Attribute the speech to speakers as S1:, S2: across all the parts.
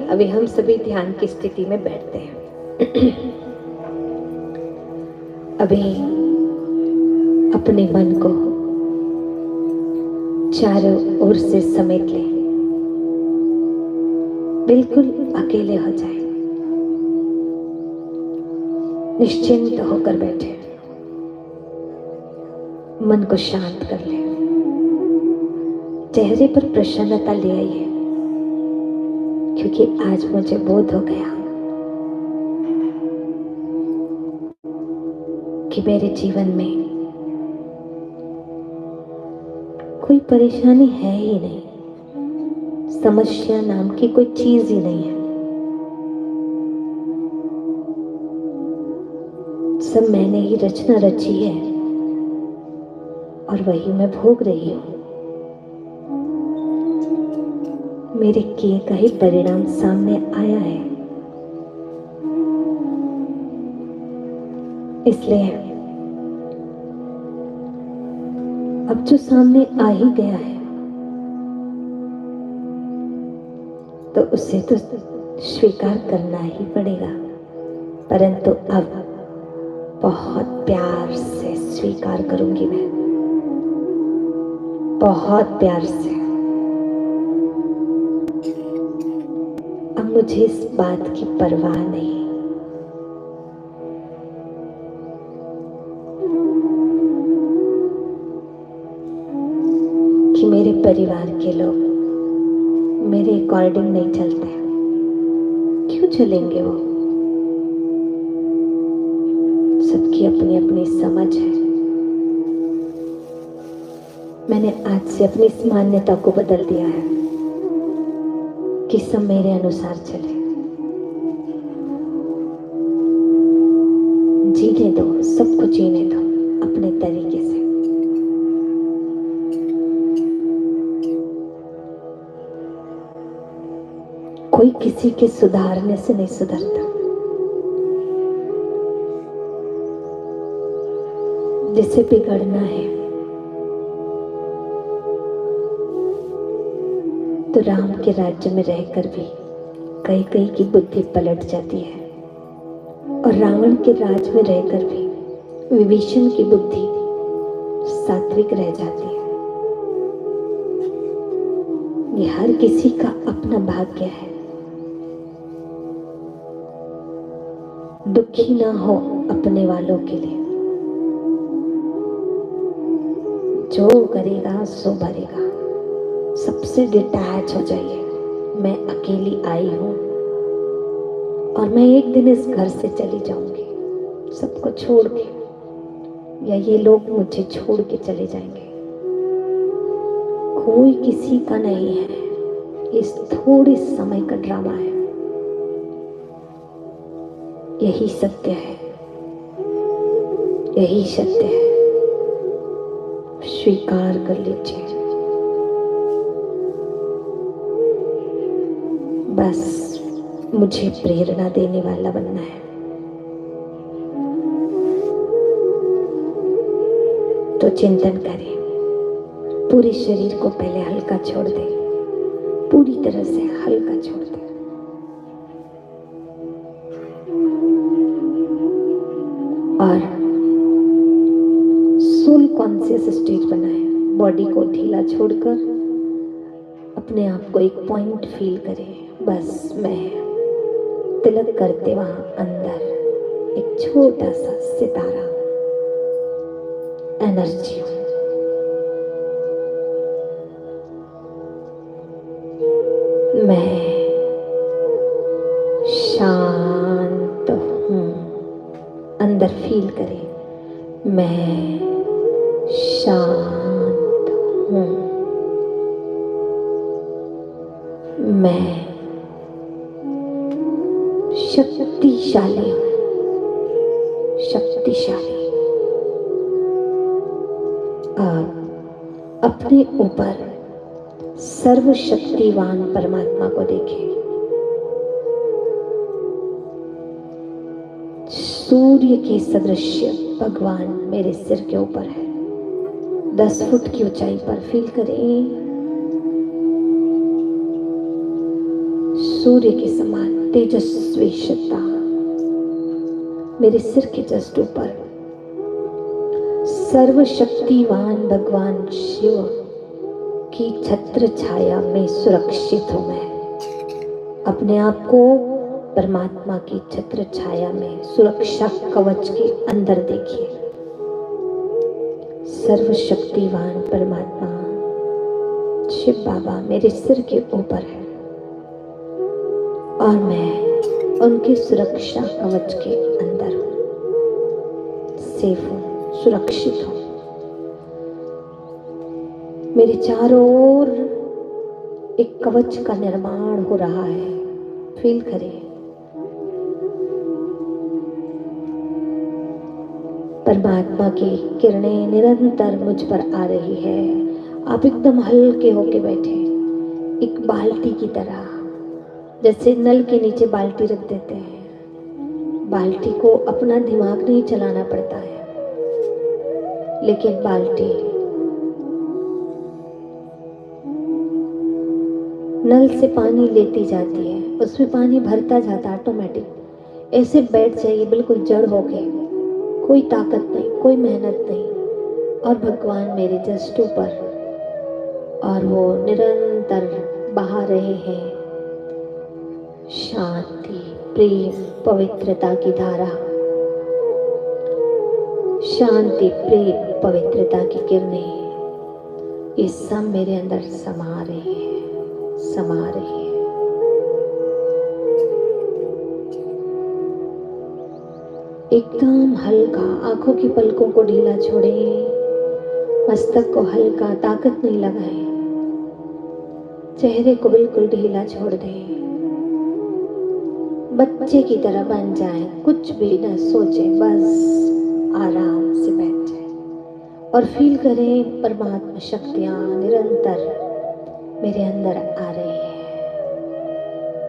S1: अभी हम सभी ध्यान की स्थिति में बैठते हैं। अभी अपने मन को चारों ओर से समेट ले, बिल्कुल अकेले हो जाए, निश्चिंत होकर बैठे, मन को शांत कर ले, चेहरे पर प्रसन्नता ले आइए, क्योंकि आज मुझे बोध हो गया कि मेरे जीवन में कोई परेशानी है ही नहीं, समस्या नाम की कोई चीज ही नहीं है। सब मैंने ही रचना रची है और वही मैं भोग रही हूं। मेरे किए का ही परिणाम सामने आया है। इसलिए अब जो सामने आ ही गया है तो उसे तो स्वीकार करना ही पड़ेगा, परंतु अब बहुत प्यार से स्वीकार करूंगी मैं, बहुत प्यार से। अब मुझे इस बात की परवाह नहीं कि मेरे परिवार के लोग मेरे अकॉर्डिंग नहीं चलते। क्यों चलेंगे वो? सबकी अपनी अपनी समझ है। मैंने आज से अपनी इस मान्यता को बदल दिया है कि सब मेरे अनुसार चले। जीने दो, सबको जीने दो अपने तरीके से। कोई किसी के सुधारने से नहीं सुधरता। जिसे बिगड़ना है तो राम के राज्य में रहकर भी कई कई की बुद्धि पलट जाती है, और रावण के राज में रहकर भी विभीषण की बुद्धि सात्विक रह जाती है। ये हर किसी का अपना भाग्य है। दुखी ना हो अपने वालों के लिए। जो करेगा सो भरेगा। सबसे डिटैच हो जाइए। मैं अकेली आई हूं और मैं एक दिन इस घर से चली जाऊंगी, सबको छोड़ के, या ये लोग मुझे छोड़ के चले जाएंगे। कोई किसी का नहीं है। इस थोड़े समय का ड्रामा है। यही सत्य है, यही सत्य है। स्वीकार कर लीजिए। बस मुझे प्रेरणा देने वाला बनना है। तो चिंतन करें। पूरे शरीर को पहले हल्का छोड़ दें, पूरी तरह से हल्का छोड़ दें। और सोल कॉन्शियस स्टेज बनाएं। बॉडी को ढीला छोड़कर अपने आप को एक पॉइंट फील करें। बस मैं तिलक करते वहां अंदर एक छोटा सा सितारा एनर्जी हूं। मैं शांत हूं। अंदर फील करें, मैं शांत हूं। मैं शक्तिशाली हूं, शक्तिशाली। आप अपने ऊपर सर्वशक्तिवान परमात्मा को देखें। सूर्य के सदृश भगवान मेरे सिर के ऊपर है। 10 फुट की ऊंचाई पर फील करें। सूर्य के समान तेजस्वी सत्ता मेरे सिर के जस्ट ऊपर सर्वशक्तिवान भगवान शिव की छत्र छाया में सुरक्षित हूं। मैं अपने आप को परमात्मा की छत्र छाया में सुरक्षा कवच के अंदर देखिए। सर्वशक्तिवान परमात्मा शिव बाबा मेरे सिर के ऊपर है और मैं उनकी सुरक्षा कवच के अंदर हूं, सेफ हूं, सुरक्षित हूं। मेरे चारों ओर एक कवच का निर्माण हो रहा है। फील करें, परमात्मा की किरणें निरंतर मुझ पर आ रही है। आप एकदम हल्के होके बैठे, एक बाल्टी की तरह, जैसे नल के नीचे बाल्टी रख देते हैं। बाल्टी को अपना दिमाग नहीं चलाना पड़ता है, लेकिन बाल्टी नल से पानी लेती जाती है, उसमें पानी भरता जाता ऑटोमेटिक। ऐसे बैठ जाइए बिल्कुल जड़ होके, कोई ताकत नहीं, कोई मेहनत नहीं, और भगवान मेरे जस्ट ऊपर, और वो निरंतर बहा रहे हैं शांति, प्रेम, पवित्रता की धारा। शांति, प्रेम, पवित्रता की किरणें ये सब मेरे अंदर समा रही है, समा रही है। एकदम हल्का, आंखों की पलकों को ढीला छोड़ें, मस्तक को हल्का, ताकत नहीं लगाएं, चेहरे को बिल्कुल ढीला छोड़ दें। बच्चे की तरह बन जाएं, कुछ भी न सोचें, बस आराम से बैठ जाएं और फील करें परमात्मा शक्तियां निरंतर मेरे अंदर आ रही है,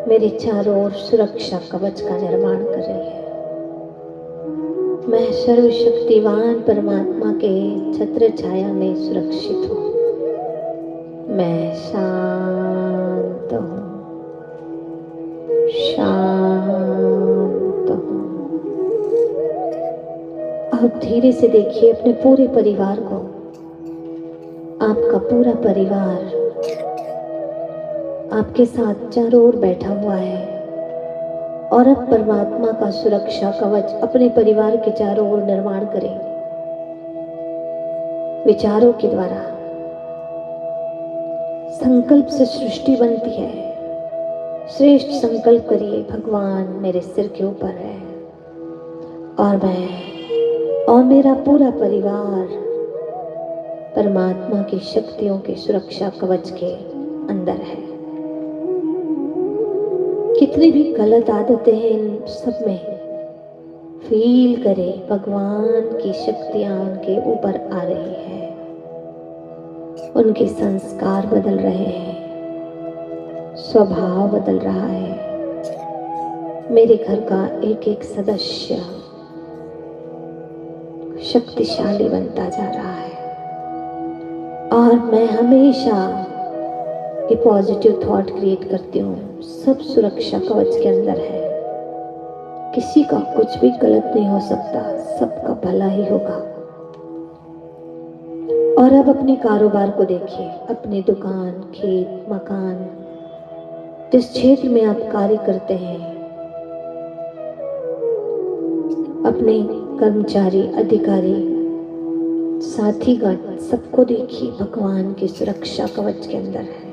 S1: मेरे चारों ओर सुरक्षा कवच का निर्माण कर रही है। मैं सर्वशक्तिवान परमात्मा के छत्र छाया में सुरक्षित हूँ। मैं शांत हूँ, शांत हूँ। अब धीरे से देखिए अपने पूरे परिवार को। आपका पूरा परिवार आपके साथ चारों ओर बैठा हुआ है और अब परमात्मा का सुरक्षा कवच अपने परिवार के चारों ओर निर्माण करें। विचारों के द्वारा संकल्प से सृष्टि बनती है। श्रेष्ठ संकल्प करिए, भगवान मेरे सिर के ऊपर है और मैं और मेरा पूरा परिवार परमात्मा की शक्तियों के सुरक्षा कवच के अंदर है। कितनी भी गलत आदतें हैं इन सब में, फील करें भगवान की शक्तियां उनके ऊपर आ रही है, उनके संस्कार बदल रहे हैं, स्वभाव बदल रहा है। मेरे घर का एक एक सदस्य शक्तिशाली बनता जा रहा है और मैं हमेशा ये पॉजिटिव थॉट क्रिएट करती हूँ। सब सुरक्षा कवच के अंदर है, किसी का कुछ भी गलत नहीं हो सकता, सबका भला ही होगा। और अब अपने कारोबार को देखिए, अपनी दुकान, खेत, मकान, जिस क्षेत्र में आप कार्य करते हैं, अपने कर्मचारी, अधिकारी, साथीगण, सबको देखिए भगवान की सुरक्षा कवच के अंदर है।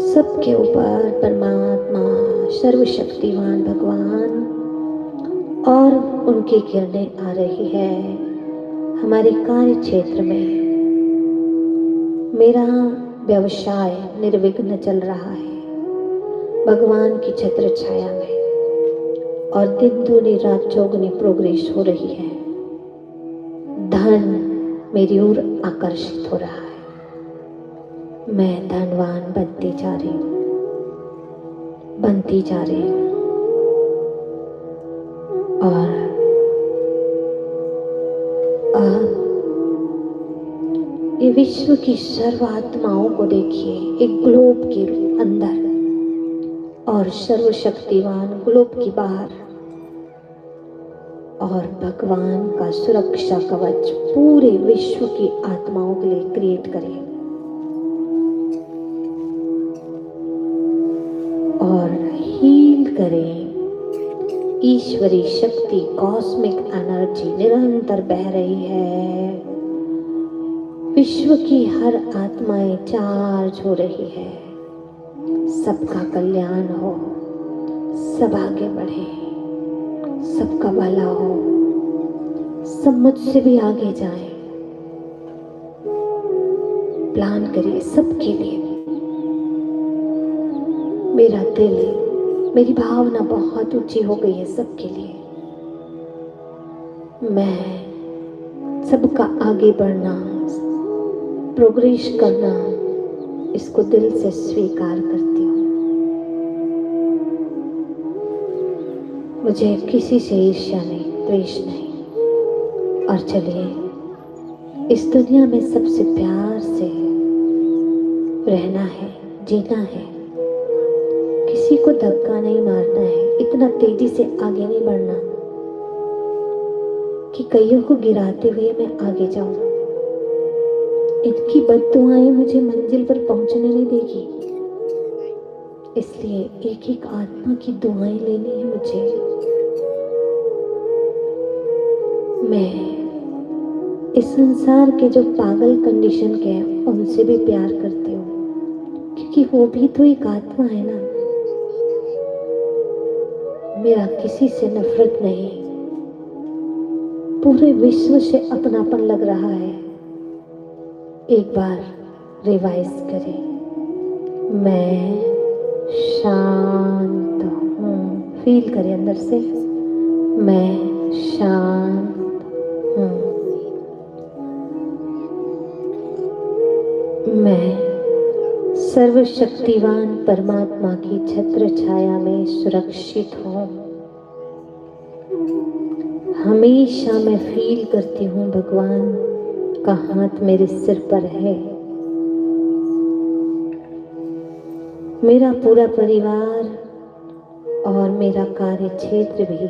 S1: सबके ऊपर परमात्मा सर्वशक्तिवान भगवान और उनकी किरणें आ रही है। हमारे कार्य क्षेत्र में मेरा व्यवसाय निर्विघ्न चल रहा है भगवान की छत्र छाया में, और दिन दूनी रात चौगुनी प्रोग्रेस हो रही है। धन मेरी ओर आकर्षित हो रहा है, मैं धनवान बनती जा रही हूँ, बनती जा रही हूँ। और ये विश्व की सर्व आत्माओं को देखिए, एक ग्लोब के अंदर और सर्वशक्तिवान ग्लोब की बाहर और भगवान का सुरक्षा कवच पूरे विश्व की आत्माओं के लिए क्रिएट करें और हील करें। ईश्वरी शक्ति, कॉस्मिक एनर्जी निरंतर बह रही है। विश्व की हर आत्माएं चार्ज हो रही है। सबका कल्याण हो, सब आगे बढ़े, सबका भला हो, सब मुझसे भी आगे जाए। प्लान करिए सबके लिए। मेरा दिल, मेरी भावना बहुत ऊंची हो गई है सबके लिए। मैं सबका आगे बढ़ना, प्रोग्रेस करना, इसको दिल से स्वीकार करती हूँ। मुझे किसी से ईर्ष्या नहीं, द्वेष नहीं। और चलिए इस दुनिया में सबसे प्यार से रहना है, जीना है। किसी को धक्का नहीं मारना है, इतना तेजी से आगे नहीं बढ़ना कि कईयों को गिराते हुए मैं आगे जाऊं। इनकी बद्दुआएं मुझे मंजिल पर पहुंचने नहीं देगी। इसलिए एक एक आत्मा की दुआएं लेनी है मुझे। मैं इस संसार के जो पागल कंडीशन के हैं उनसे भी प्यार करती हूँ, क्योंकि वो भी तो एक आत्मा है ना। मेरा किसी से नफरत नहीं, पूरे विश्व से अपनापन लग रहा है। एक बार रिवाइज करें, मैं शांत हूँ। फील करें अंदर से, मैं शांत हूँ। मैं सर्वशक्तिवान परमात्मा की छत्र छाया में सुरक्षित हूँ। हमेशा मैं फील करती हूँ भगवान का हाथ मेरे सिर पर है। मेरा पूरा परिवार और मेरा कार्य क्षेत्र भी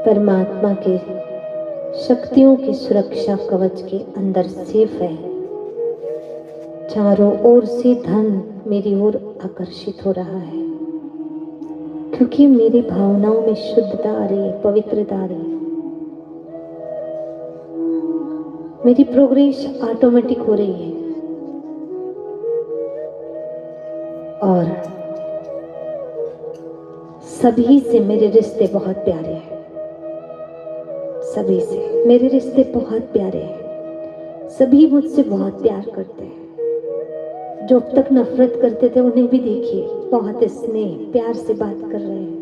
S1: परमात्मा के शक्तियों की सुरक्षा कवच के अंदर सेफ है। चारों ओर से धन मेरी ओर आकर्षित हो रहा है, क्योंकि मेरी भावनाओं में शुद्धता आ रही है, पवित्रता आ रही है। मेरी प्रोग्रेस ऑटोमेटिक हो रही है। और सभी से मेरे रिश्ते बहुत प्यारे हैं। सभी से मेरे रिश्ते बहुत प्यारे हैं। सभी मुझसे बहुत प्यार करते हैं। जो अब तक नफरत करते थे उन्हें भी देखिए, बहुत स्नेह प्यार से बात कर रहे हैं।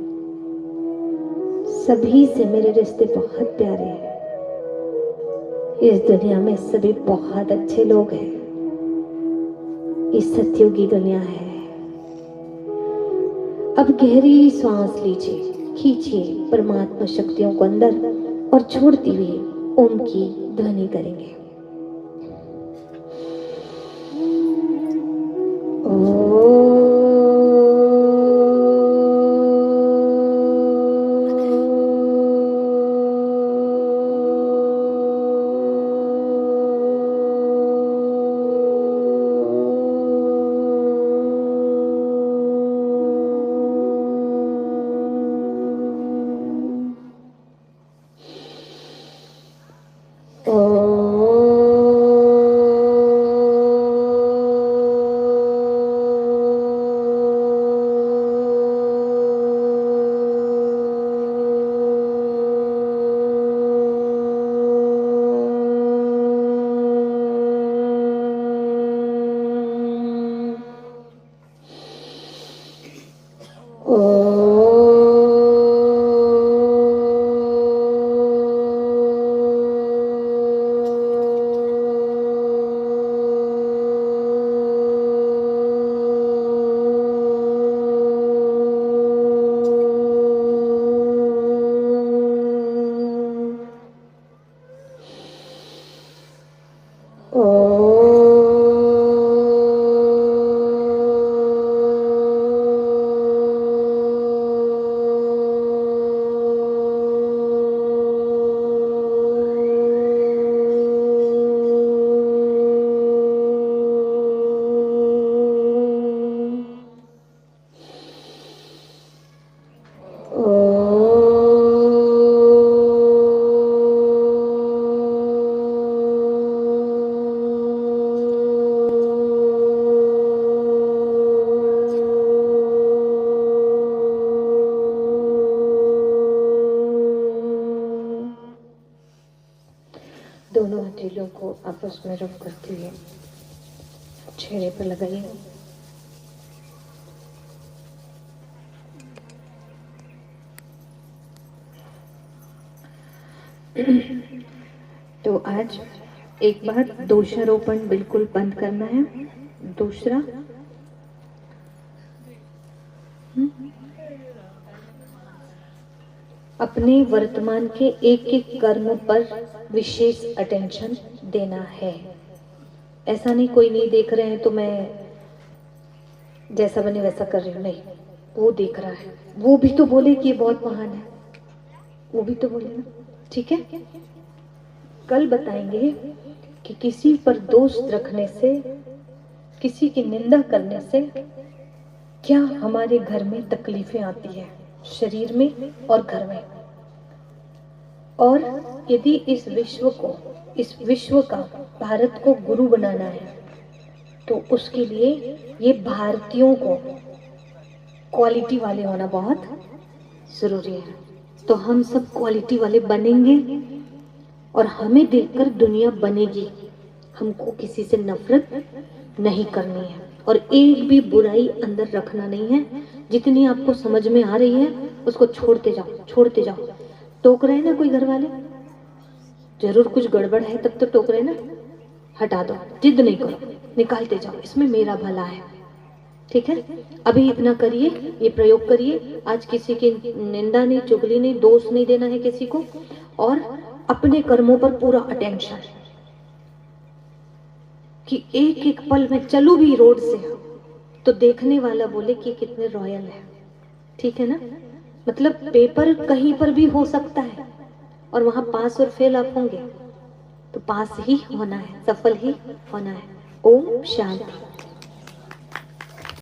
S1: सभी से मेरे रिश्ते बहुत प्यारे हैं। इस दुनिया में सभी बहुत अच्छे लोग हैं। इस सत्युगी दुनिया है। अब गहरी सांस लीजिए, खींचिए परमात्मा शक्तियों को अंदर और छोड़ती हुई ओम की ध्वनि करेंगे। तीलों को आपस में रब करते हुए चेहरे पर लगाइए। तो आज एक बार दोषारोपण बिल्कुल बंद करना है। दूसरा, अपने वर्तमान के एक एक कर्म पर विशेष अटेंशन देना है। ऐसा नहीं कोई नहीं देख रहे हैं तो मैं जैसा बने वैसा कर रही हूँ, नहीं, वो देख रहा है, वो भी तो बोले कि ये बहुत महान है, वो भी तो बोले ना। ठीक है, कल बताएंगे कि किसी पर दोष रखने से, किसी की निंदा करने से क्या हमारे घर में तकलीफें आती है, शरीर में और घर में। और यदि इस विश्व का भारत को गुरु बनाना है तो उसके लिए ये भारतीयों को क्वालिटी वाले होना बहुत जरूरी है। तो हम सब क्वालिटी वाले बनेंगे और हमें देखकर दुनिया बनेगी। हमको किसी से नफरत नहीं करनी है और एक भी बुराई अंदर रखना नहीं है। जितनी आपको समझ में आ रही है उसको छोड़ते जाओ, छोड़ते जाओ। टोक रहे हैं ना कोई घर वाले, जरूर कुछ गड़बड़ है तब तो टोक रहे हैं ना, हटा दो, जिद नहीं करो, निकालते जाओ, इसमें मेरा भला है। ठीक है, अभी इतना करिए, ये प्रयोग करिए। आज किसी की निंदा नहीं, चुगली नहीं, दोष नहीं देना है किसी को, और अपने कर्मों पर पूरा अटेंशन कि एक एक पल में चलूं भी रोड से तो देखने वाला बोले कि कितने रॉयल है। ठीक है ना, मतलब पेपर कहीं पर भी हो सकता है और वहां पास और फेल आप होंगे तो पास ही होना है, सफल ही होना है। ओम शांति।